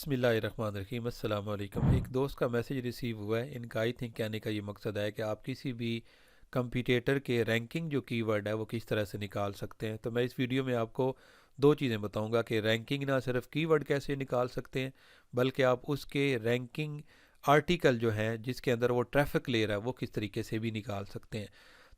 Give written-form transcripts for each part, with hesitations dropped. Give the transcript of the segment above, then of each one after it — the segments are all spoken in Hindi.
बिस्मिल्लाहिर्रहमानिर्रहीम अस्सलाम वालेकुम। एक दोस्त का मैसेज रिसीव हुआ है। इनका आई थिंक कहने का ये मकसद है कि आप किसी भी कंपटीटर के रैंकिंग जो कीवर्ड है वो किस तरह से निकाल सकते हैं। तो मैं इस वीडियो में आपको दो चीज़ें बताऊंगा कि रैंकिंग ना सिर्फ कीवर्ड कैसे निकाल सकते हैं, बल्कि आप उसके रैंकिंग आर्टिकल जो हैं जिसके अंदर वो ट्रैफिक ले रहा है वो किस तरीके से भी निकाल सकते हैं।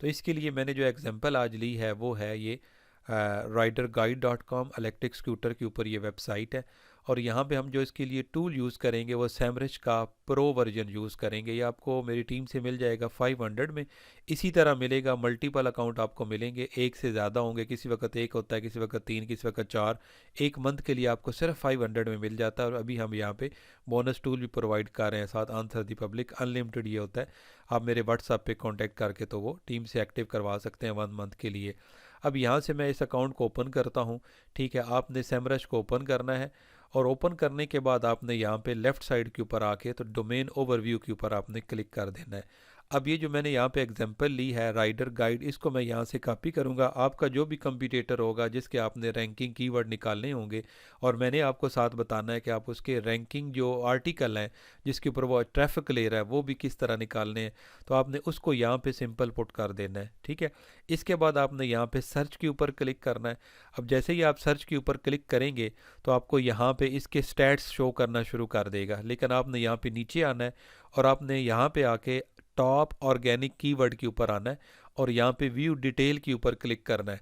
तो इसके लिए मैंने जो एग्जांपल आज ली है वो है ये riderguide.com इलेक्ट्रिक स्कूटर के ऊपर ये वेबसाइट है। और यहाँ पे हम जो इसके लिए टूल यूज़ करेंगे वो सैमरिच का प्रो वर्जन यूज़ करेंगे। ये आपको मेरी टीम से मिल जाएगा 500 में। इसी तरह मिलेगा, मल्टीपल अकाउंट आपको मिलेंगे, एक से ज़्यादा होंगे, किसी वक्त एक होता है, किसी वक्त तीन, किसी वक्त चार। एक मंथ के लिए आपको सिर्फ 500 में मिल जाता है। और अभी हम यहाँ पे बोनस टूल भी प्रोवाइड कर रहे हैं साथ, आंसर दी पब्लिक अनलिमिटेड ये होता है। आप मेरे व्हाट्सएप पे कांटेक्ट करके तो वो टीम से एक्टिव करवा सकते हैं 1 मंथ के लिए। अब यहाँ से मैं इस अकाउंट को ओपन करता हूँ। ठीक है, आपने सैमरश को ओपन करना है और ओपन करने के बाद आपने यहाँ पे लेफ़्ट साइड के ऊपर आके तो डोमेन ओवरव्यू के ऊपर आपने क्लिक कर देना है। अब ये जो मैंने यहाँ पे एग्जांपल ली है राइडर गाइड, इसको मैं यहाँ से कॉपी करूँगा। आपका जो भी कंपटीटर होगा जिसके आपने रैंकिंग कीवर्ड निकालने होंगे, और मैंने आपको साथ बताना है कि आप उसके रैंकिंग जो आर्टिकल हैं जिसके ऊपर वो ट्रैफिक ले रहा है वो भी किस तरह निकालने हैं। तो आपने उसको यहाँ पे सिंपल पुट कर देना है। ठीक है, इसके बाद आपने यहाँ पे सर्च के ऊपर क्लिक करना है। अब जैसे ही आप सर्च के ऊपर क्लिक करेंगे तो आपको यहाँ पे इसके स्टैट्स शो करना शुरू कर देगा, लेकिन आपने यहाँ पे नीचे आना है और आपने यहाँ पे आके टॉप ऑर्गेनिक कीवर्ड के ऊपर आना है और यहाँ पे व्यू डिटेल के ऊपर क्लिक करना है।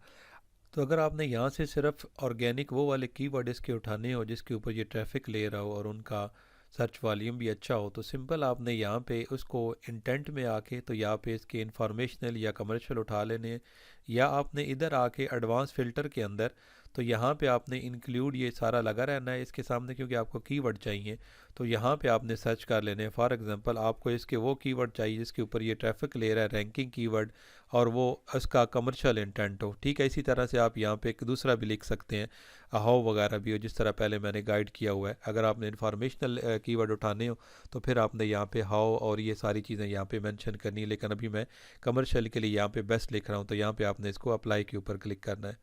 तो अगर आपने यहाँ से सिर्फ ऑर्गेनिक वो वाले कीवर्ड इसके उठाने हो जिसके ऊपर ये ट्रैफिक ले रहा हो और उनका सर्च वॉल्यूम भी अच्छा हो, तो सिंपल आपने यहाँ पे उसको इंटेंट में आके तो यहाँ पे इसके इंफॉर्मेशनल या कमर्शियल उठा लेने हैं, या आपने इधर आके एडवांस फ़िल्टर के अंदर तो यहाँ पे आपने इंक्लूड ये सारा लगा रहना है इसके सामने, क्योंकि आपको कीवर्ड चाहिए। तो यहाँ पे आपने सर्च कर लेने हैं। फॉर एग्जांपल आपको इसके वो कीवर्ड चाहिए जिसके ऊपर ये ट्रैफिक ले रहा है, रैंकिंग कीवर्ड, और वो उसका कमर्शियल इंटेंट हो। ठीक है, इसी तरह से आप यहाँ पे एक दूसरा भी लिख सकते हैं, हाउ वगैरह भी हो, जिस तरह पहले मैंने गाइड किया हुआ है। अगर आपने इन्फॉर्मेशनल कीवर्ड उठाने हो तो फिर आपने यहाँ पे हाउ और ये सारी चीज़ें यहाँ पे मेंशन करनी है, लेकिन अभी मैं कमर्शियल के लिए यहाँ पे बेस्ट लिख रहा हूँ, तो यहाँ पे आपने इसको अप्लाई के ऊपर क्लिक करना है।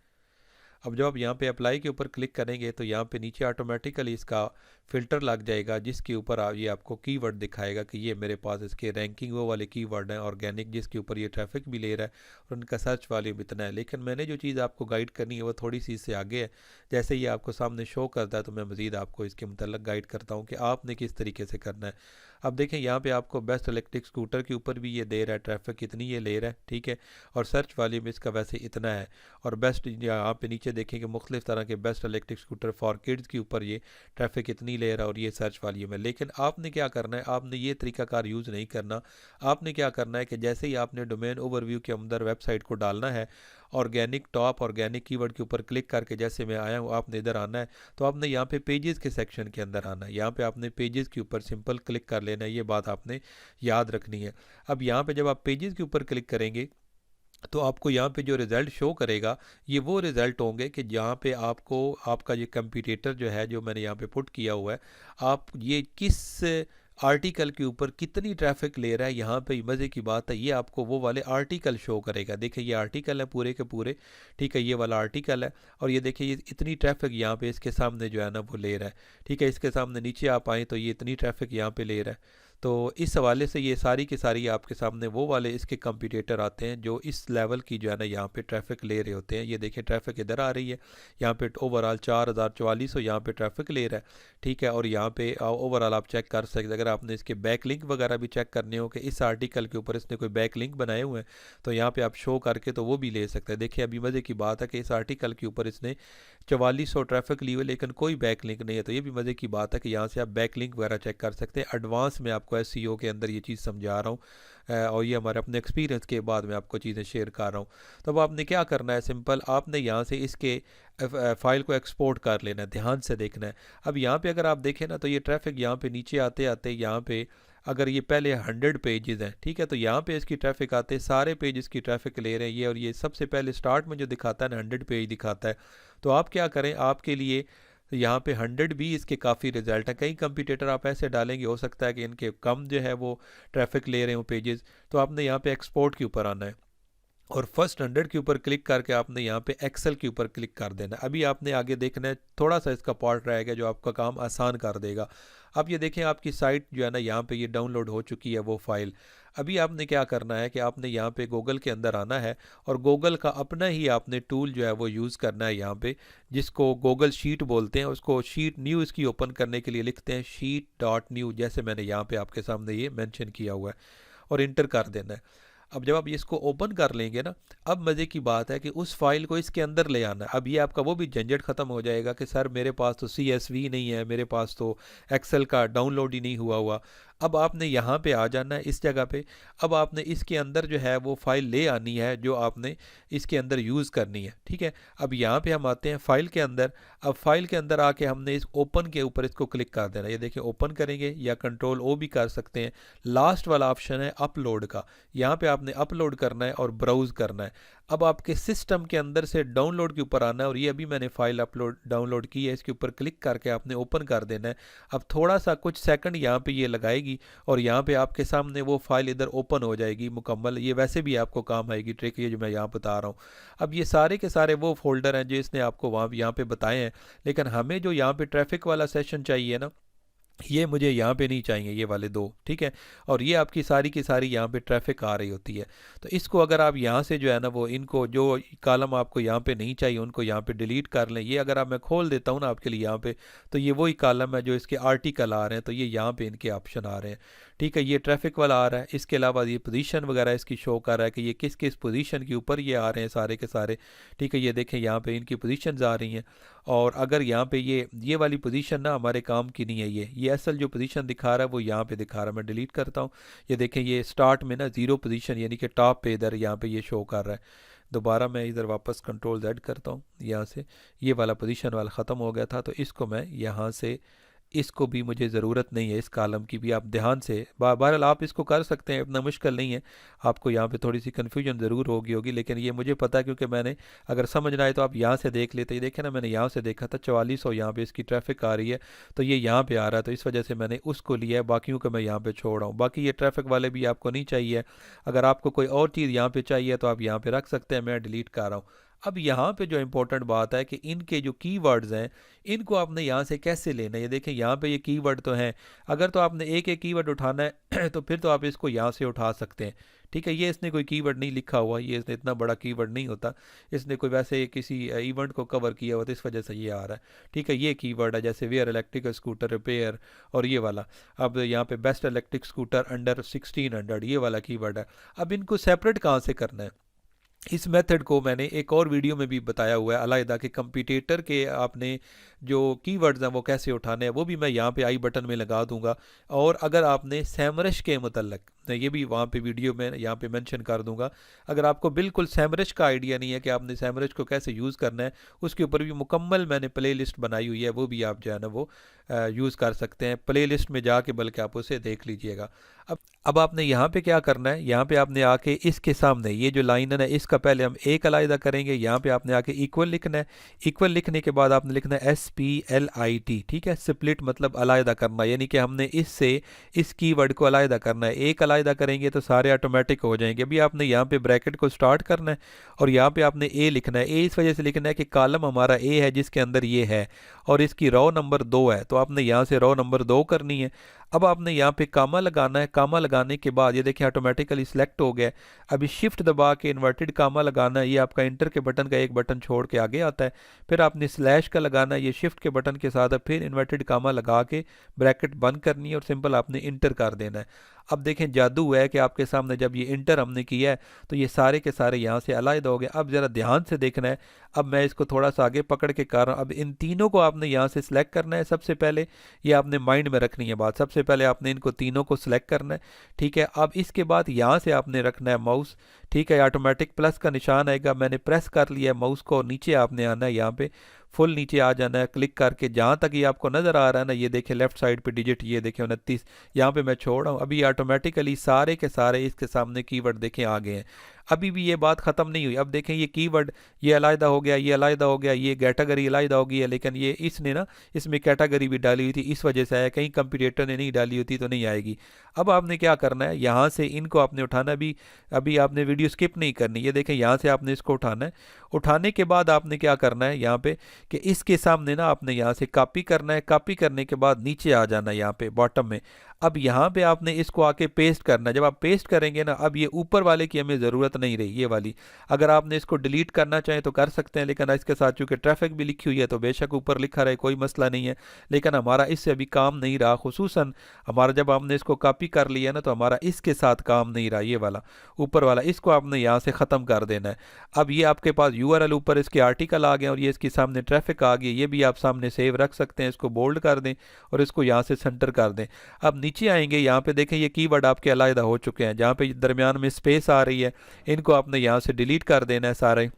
अब जब आप यहाँ पे अप्लाई के ऊपर क्लिक करेंगे तो यहाँ पे नीचे ऑटोमेटिकली इसका फ़िल्टर लग जाएगा जिसके ऊपर ये आपको कीवर्ड दिखाएगा कि ये मेरे पास इसके रैंकिंग वो वाले कीवर्ड हैं ऑर्गेनिक जिसके ऊपर ये ट्रैफिक भी ले रहा है और उनका सर्च वॉल्यूम इतना है। लेकिन मैंने जो चीज़ आपको गाइड करनी है वो थोड़ी सी इससे आगे है। जैसे ये आपको सामने शो करता है तो मैं मज़ीद आपको इसके मतलब गाइड करता हूँ कि आपने किस तरीके से करना है। अब देखें यहाँ पे आपको बेस्ट इलेक्ट्रिक स्कूटर के ऊपर भी ये दे रहा है ट्रैफिक इतनी ये ले रहा है। ठीक है, और सर्च वॉल्यूम इसका वैसे इतना है। और बेस्ट यहाँ पे नीचे देखेंगे मुख्तलिफ तरह के best electric scooter for kids के ऊपर ये ट्रैफिक इतनी ले रहा है और ये सर्च वॉल्यूम है। लेकिन आपने क्या करना है, आपने ये तरीकाकार यूज़ नहीं करना। आपने क्या करना है कि जैसे ही आपने डोमेन ओवरव्यू के अंदर वेबसाइट को डालना है, ऑर्गेनिक टॉप ऑर्गेनिक कीवर्ड के ऊपर क्लिक करके जैसे मैं आया हूँ आपने इधर आना है। तो आपने यहाँ पे पेजेस के सेक्शन के अंदर आना है, यहाँ पे आपने पेजेस के ऊपर सिंपल क्लिक कर लेना है। ये बात आपने याद रखनी है। अब यहाँ पे जब आप पेजेस के ऊपर क्लिक करेंगे तो आपको यहाँ पे जो रिज़ल्ट शो करेगा ये वो रिज़ल्ट होंगे कि जहाँ पे आपको आपका ये कंपटीटर जो है जो मैंने यहाँ पे पुट किया हुआ है, आप ये किस आर्टिकल के ऊपर कितनी ट्रैफिक ले रहा है। यहाँ पे मज़े की बात है, ये आपको वो वाले आर्टिकल शो करेगा। देखिए ये आर्टिकल है पूरे के पूरे। ठीक है, ये वाला आर्टिकल है और ये देखिए ये इतनी ट्रैफिक यहाँ पे इसके सामने जो है ना वो ले रहा है। ठीक है, इसके सामने नीचे आप आएँ तो ये इतनी ट्रैफिक यहाँ पे ले रहा है। तो इस हवाले से ये सारी की सारी आपके सामने वो वाले इसके कंपटीटर आते हैं जो इस लेवल की जो है ना यहाँ पे ट्रैफिक ले रहे होते हैं। ये देखें ट्रैफिक इधर आ रही है, यहाँ पे ओवरऑल 4044 यहाँ पे ट्रैफिक ले रहा है। ठीक है, और यहाँ पे ओवरऑल आप चेक कर सकते हैं। अगर आपने इसके बैक लिंक वगैरह भी चेक करने हो कि इस आर्टिकल के ऊपर इसने कोई बैक लिंक बनाए हुए हैं तो यहाँ पे आप शो करके तो वो भी ले सकते हैं। देखिए अभी मज़े की बात है कि इस आर्टिकल के ऊपर इसने 4400 ट्रैफिक ली हुई लेकिन कोई बैक लिंक नहीं है। तो ये भी मज़े की बात है कि यहाँ से आप बैक लिंक वगैरह चेक कर सकते हैं। एडवांस में आपको एसईओ के अंदर ये चीज़ समझा रहा हूँ और ये हमारे अपने एक्सपीरियंस के बाद मैं आपको चीज़ें शेयर कर रहा हूँ। तो अब आपने क्या करना है, सिंपल आपने यहाँ से इसके फाइल को एक्सपोर्ट कर लेना है, ध्यान से देखना है। अब यहाँ पे अगर आप देखें ना तो ये ट्रैफिक यहाँ पे नीचे आते आते यहाँ पे अगर ये पहले 100 पेजेस हैं, ठीक है, तो यहाँ पे इसकी ट्रैफिक आते हैं, सारे पेज इसकी ट्रैफिक ले रहे हैं ये, और ये सबसे पहले स्टार्ट में जो दिखाता है ना 100 पेज दिखाता है। तो आप क्या करें, आपके लिए यहाँ पे 100 भी इसके काफ़ी रिजल्ट हैं। कई कंपटीटर आप ऐसे डालेंगे हो सकता है कि इनके कम जो है वो ट्रैफिक ले रहे हो पेजेस। तो आपने यहाँ पे एक्सपोर्ट के ऊपर आना है। और फर्स्ट 100 के ऊपर क्लिक करके आपने यहाँ पे एक्सेल के ऊपर क्लिक कर देना। अभी आपने आगे देखना है, थोड़ा सा इसका पार्ट रहेगा जो आपका काम आसान कर देगा। अब ये देखें आपकी साइट जो है ना यहाँ पे ये डाउनलोड हो चुकी है वो फाइल। अभी आपने क्या करना है कि आपने यहाँ पे गूगल के अंदर आना है और गूगल का अपना ही आपने टूल जो है वो यूज़ करना है यहाँ पे, जिसको गूगल शीट बोलते हैं। उसको शीट न्यू इसकी ओपन करने के लिए लिखते हैं sheet.new, जैसे मैंने यहाँ पे आपके सामने ये मेंशन किया हुआ है, और इंटर कर देना है। अब जब आप इसको ओपन कर लेंगे ना, अब मज़े की बात है कि उस फाइल को इसके अंदर ले आना है। अब ये आपका वो भी झंझट ख़त्म हो जाएगा कि सर मेरे पास तो CSV नहीं है, मेरे पास तो एक्सेल का डाउनलोड ही नहीं हुआ। अब आपने यहाँ पे आ जाना है इस जगह पे। अब आपने इसके अंदर जो है वो फाइल ले आनी है जो आपने इसके अंदर यूज़ करनी है, ठीक है। अब यहाँ पे हम आते हैं फाइल के अंदर। अब फाइल के अंदर आके हमने इस ओपन के ऊपर इसको क्लिक कर देना। ये देखिए ओपन करेंगे या Ctrl+O भी कर सकते हैं। लास्ट वाला ऑप्शन है अपलोड का, यहाँ पे आपने अपलोड करना है और ब्राउज़ करना है। अब आपके सिस्टम के अंदर से डाउनलोड के ऊपर आना है, और ये अभी मैंने फाइल डाउनलोड की है, इसके ऊपर क्लिक करके आपने ओपन कर देना है। अब थोड़ा सा कुछ सेकंड यहाँ पे ये लगाएगी और यहाँ पे आपके सामने वो फाइल इधर ओपन हो जाएगी मुकम्मल। ये वैसे भी आपको काम आएगी ट्रिक, ये जो मैं यहाँ बता रहा हूँ। अब ये सारे के सारे वो फोल्डर हैं जो इसने आपको वहाँ यहाँ पे बताए हैं, लेकिन हमें जो यहाँ पे ट्रैफिक वाला सेशन चाहिए ना, ये मुझे यहाँ पे नहीं चाहिए, ये वाले दो, ठीक है। और ये आपकी सारी की सारी यहाँ पे ट्रैफिक आ रही होती है। तो इसको अगर आप यहाँ से जो है ना वो इनको जो कॉलम आपको यहाँ पे नहीं चाहिए उनको यहाँ पे डिलीट कर लें। ये अगर आप मैं खोल देता हूँ ना आपके लिए यहाँ पे, तो ये वही कॉलम है जो इसके आर्टिकल आ रहे हैं, तो ये यहाँ पे इनके ऑप्शन आ रहे हैं, ठीक है। ये ट्रैफिक वाला आ रहा है। इसके अलावा ये पोजीशन वगैरह इसकी शो कर रहा है कि ये किस किस पोजीशन के ऊपर ये आ रहे हैं सारे के सारे, ठीक है। ये देखें यहाँ पे इनकी पोजीशंस आ रही हैं। और अगर यहाँ पे ये वाली पोजीशन ना हमारे काम की नहीं है, ये असल जो पोजीशन दिखा रहा है वो यहाँ पे दिखा रहा है। मैं डिलीट करता हूँ। ये देखें ये स्टार्ट में ना 0 पोजीशन यानी कि टॉप पे इधर यहाँ पे ये शो कर रहा है। दोबारा मैं इधर वापस Ctrl+Z करता हूँ यहाँ से, ये वाला पोजीशन वाला ख़त्म हो गया था, तो इसको मैं यहाँ से, इसको भी मुझे ज़रूरत नहीं है इस कॉलम की भी। आप ध्यान से बहरहाल आप इसको कर सकते हैं, इतना मुश्किल नहीं है। आपको यहाँ पे थोड़ी सी कन्फ्यूजन ज़रूर होगी, लेकिन ये मुझे पता है क्योंकि मैंने, अगर समझना है तो आप यहाँ से देख लेते। ये देखें ना, मैंने यहाँ से देखा था 4400 यहाँ पे इसकी ट्रैफिक आ रही है, तो ये यहाँ पे आ रहा है, तो इस वजह से मैंने उसको लिया है, बाकियों को मैं यहाँ पे छोड़ रहा हूँ। बाकी ये ट्रैफिक वाले भी आपको नहीं चाहिए। अगर आपको कोई और चीज़ यहाँ पे चाहिए तो आप यहाँ पे रख सकते हैं, मैं डिलीट कर रहा हूँ। अब यहाँ पे जो इम्पोर्टेंट बात है कि इनके जो कीवर्ड्स हैं इनको आपने यहाँ से कैसे लेना है। ये देखें यहाँ पे ये कीवर्ड तो हैं, अगर तो आपने एक एक कीवर्ड उठाना है तो फिर तो आप इसको यहाँ से उठा सकते हैं, ठीक है। ये इसने कोई कीवर्ड नहीं लिखा हुआ, ये इसने इतना बड़ा कीवर्ड नहीं होता, इसने कोई वैसे किसी इवेंट को कवर किया हुआ तो इस वजह से ये आ रहा है, ठीक है। ये कीवर्ड है जैसे वेयर इलेक्ट्रिक स्कूटर रिपेयर, और ये वाला अब यहाँ पे बेस्ट इलेक्ट्रिक स्कूटर अंडर 1600, ये वाला कीवर्ड है। अब इनको सेपरेट कहाँ से करना है, इस मेथड को मैंने एक और वीडियो में भी बताया हुआ है अलहदा कि कंपटीटर के आपने जो कीवर्ड्स हैं वो कैसे उठाने हैं, वो भी मैं यहाँ पे आई बटन में लगा दूंगा। और अगर आपने सैमरश के मतलब, ये भी वहाँ पे वीडियो में यहाँ पे मेंशन कर दूंगा। अगर आपको बिल्कुल सैमरश का आइडिया नहीं है कि आपने सैमरश को कैसे यूज़ करना है, उसके ऊपर भी मुकम्मल मैंने प्लेलिस्ट बनाई हुई है, वो भी आप जो है ना वो यूज़ कर सकते हैं प्लेलिस्ट में जाके, बल्कि आप उसे देख लीजिएगा। अब आपने यहाँ पे क्या करना है, यहाँ पे आपने आके इसके सामने ये जो लाइन है इसका पहले हम एक अलग करेंगे। यहाँ पे आपने आके इक्वल लिखना है। इक्वल लिखने के बाद आपने लिखना है SPLIT, ठीक है। स्प्लिट मतलब अलग करना, यानी कि हमने इससे इस कीवर्ड को अलग करना है। एक अलग करेंगे तो सारे ऑटोमेटिक हो जाएंगे। अभी आपने यहाँ पे ब्रैकेट को स्टार्ट करना है और यहाँ पे आपने ए लिखना है। ए इस वजह से लिखना है कि कॉलम हमारा ए है जिसके अंदर ये है, और इसकी रो नंबर 2 है, तो आपने यहाँ से रो नंबर 2 करनी है। अब आपने यहाँ पे कामा लगाना है। कामा लगाने के बाद ये देखिए ऑटोमेटिकली सिलेक्ट हो गया। अभी शिफ्ट दबा के इन्वर्टेड कामा लगाना है। ये आपका इंटर के बटन का एक बटन छोड़ के आगे आता है। फिर आपने स्लैश का लगाना है, ये शिफ्ट के बटन के साथ है। फिर इन्वर्टेड कामा लगा के ब्रैकेट बंद करनी है और सिंपल आपने इंटर कर देना है। अब देखें जादू है कि आपके सामने जब ये इंटर हमने किया है तो ये सारे के सारे यहाँ से अलग हो गए। अब ज़रा ध्यान से देखना है। अब मैं इसको थोड़ा सा आगे पकड़ के कर रहा हूँ। अब इन तीनों को आपने यहाँ से सिलेक्ट करना है। सबसे पहले ये आपने माइंड में रखनी है बात, सबसे पहले आपने इनको तीनों को सिलेक्ट करना है, ठीक है। अब इसके बाद यहाँ से आपने रखना है माउस, ठीक है। ऑटोमेटिक प्लस का निशान आएगा, मैंने प्रेस कर लिया है माउस को। नीचे आपने आना है, यहाँ पे फुल नीचे आ जाना है क्लिक करके। जहाँ तक ये आपको नज़र आ रहा है ना, ये देखें लेफ्ट साइड पे डिजिट, ये देखें 29, यहाँ पे मैं छोड़ रहा हूँ। अभी ऑटोमेटिकली सारे के सारे इसके सामने कीवर्ड देखें आ गए हैं। अभी भी ये बात ख़त्म नहीं हुई। अब देखें ये कीवर्ड ये अलहदा हो गया, ये अलहदा हो गया, ये कैटेगरी अलहदा हो गई है, लेकिन ये इसने ना इसमें कैटेगरी भी डाली हुई थी, इस वजह से आया। कहीं कंप्यूटर ने नहीं डाली होती तो नहीं आएगी। अब आपने क्या करना है, यहाँ से इनको आपने उठाना भी, अभी आपने वीडियो स्किप नहीं करनी। ये देखें यहाँ से आपने इसको उठाना है। उठाने के बाद आपने क्या करना है यहाँ पे कि इसके सामने ना आपने यहाँ से कॉपी करना है। कॉपी करने के बाद नीचे आ जाना है यहाँ पे बॉटम में। अब यहाँ पे आपने इसको आके पेस्ट करना है। जब आप पेस्ट करेंगे ना, अब ये ऊपर वाले की हमें ज़रूरत नहीं रही, ये वाली। अगर आपने इसको डिलीट करना चाहें तो कर सकते हैं, लेकिन इसके साथ चूँकि ट्रैफिक भी लिखी हुई है तो बेशक ऊपर लिखा रहे, कोई मसला नहीं है। लेकिन हमारा इससे अभी काम नहीं रहा, खुसूसन हमारा जब हमने इसको कॉपी कर लिया ना तो हमारा इसके साथ काम नहीं रहा, ये वाला ऊपर वाला। इसको आपने यहाँ से ख़त्म कर देना है। अब ये आपके पास यूआरएल ऊपर इसके आर्टिकल आ गए और ये इसके सामने ट्रैफिक आ गई। ये भी आप सामने सेव रख सकते हैं। इसको बोल्ड कर दें और इसको यहाँ से सेंटर कर दें। अब नीचे आएंगे, यहाँ पे देखें ये कीवर्ड आपके अलहदा हो चुके हैं। जहाँ पे दरमियान में स्पेस आ रही है, इनको आपने यहाँ से डिलीट कर देना है सारे।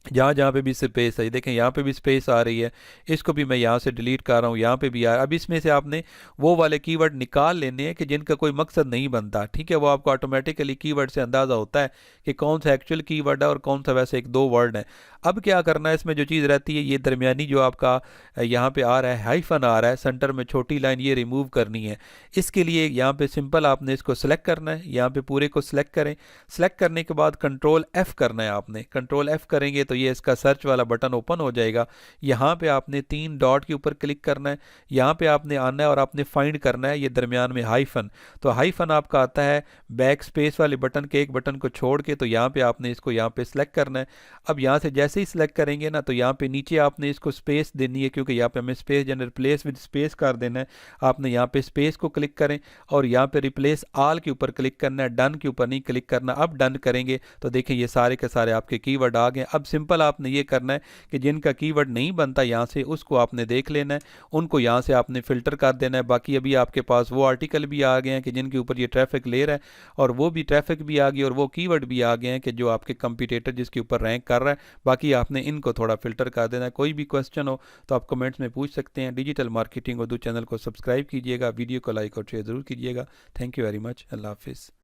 जहाँ जहाँ पे भी स्पेस है, देखें यहाँ पे भी स्पेस आ रही है, इसको भी मैं यहाँ से डिलीट कर रहा हूँ, यहाँ पे भी आ रहा है। अब इसमें से आपने वो वाले कीवर्ड निकाल लेने हैं कि जिनका कोई मकसद नहीं बनता, ठीक है। वो आपको ऑटोमेटिकली कीवर्ड से अंदाज़ा होता है कि कौन सा एक्चुअल कीवर्ड है और कौन सा वैसे एक दो वर्ड है। अब क्या करना है, इसमें जो चीज़ रहती है, ये दरमियानी जो आपका यहाँ पे आ रहा है हाइफन आ रहा है सेंटर में छोटी लाइन, ये रिमूव करनी है। इसके लिए यहाँ पे सिंपल आपने इसको सेलेक्ट करना है, यहाँ पे पूरे को सिलेक्ट करें। सेलेक्ट करने के बाद कंट्रोल F करना है आपने। कंट्रोल F करेंगे तो ये इसका सर्च वाला बटन ओपन हो जाएगा। यहाँ पे आपने 3 डॉट के ऊपर क्लिक करना है। यहाँ पे आपने आना है और आपने फाइंड करना है ये दरमियान में हाइफन। तो हाइफन आपका आता है बैक स्पेस वाले बटन के एक बटन को छोड़ के, तो यहाँ पे आपने इसको यहाँ पे सिलेक्ट करना है। अब यहाँ से जैसे ही सिलेक्ट करेंगे ना तो यहाँ पे नीचे आपने इसको स्पेस देनी है, क्योंकि यहाँ पे हमें space general replace with space कर देना है। आपने यहाँ पे स्पेस को क्लिक करें और यहाँ पे रिप्लेस ऑल के ऊपर क्लिक करना है, डन के ऊपर नहीं क्लिक करना। अब डन करेंगे तो देखें ये सारे के सारे आपके कीवर्ड आ गए। अब सिंपल आपने ये करना है कि जिनका कीवर्ड नहीं बनता यहाँ से, उसको आपने देख लेना है, उनको यहाँ से आपने फिल्टर कर देना है। बाकी अभी आपके पास वो आर्टिकल भी आ गए हैं कि जिनके ऊपर ये ट्रैफिक ले रहा है, और वो भी ट्रैफिक भी आ गई और वो कीवर्ड भी आ गए हैं कि जो आपके कंपटीटर जिसके ऊपर रैंक कर रहा है। बाकी आपने इनको थोड़ा फिल्टर कर देना है। कोई भी क्वेश्चन हो तो आप कमेंट्स में पूछ सकते हैं। डिजिटल मार्केटिंग उर्दू चैनल को सब्सक्राइब कीजिएगा, वीडियो को लाइक और शेयर ज़रूर कीजिएगा। Thank you very much. Allah हाफिज़।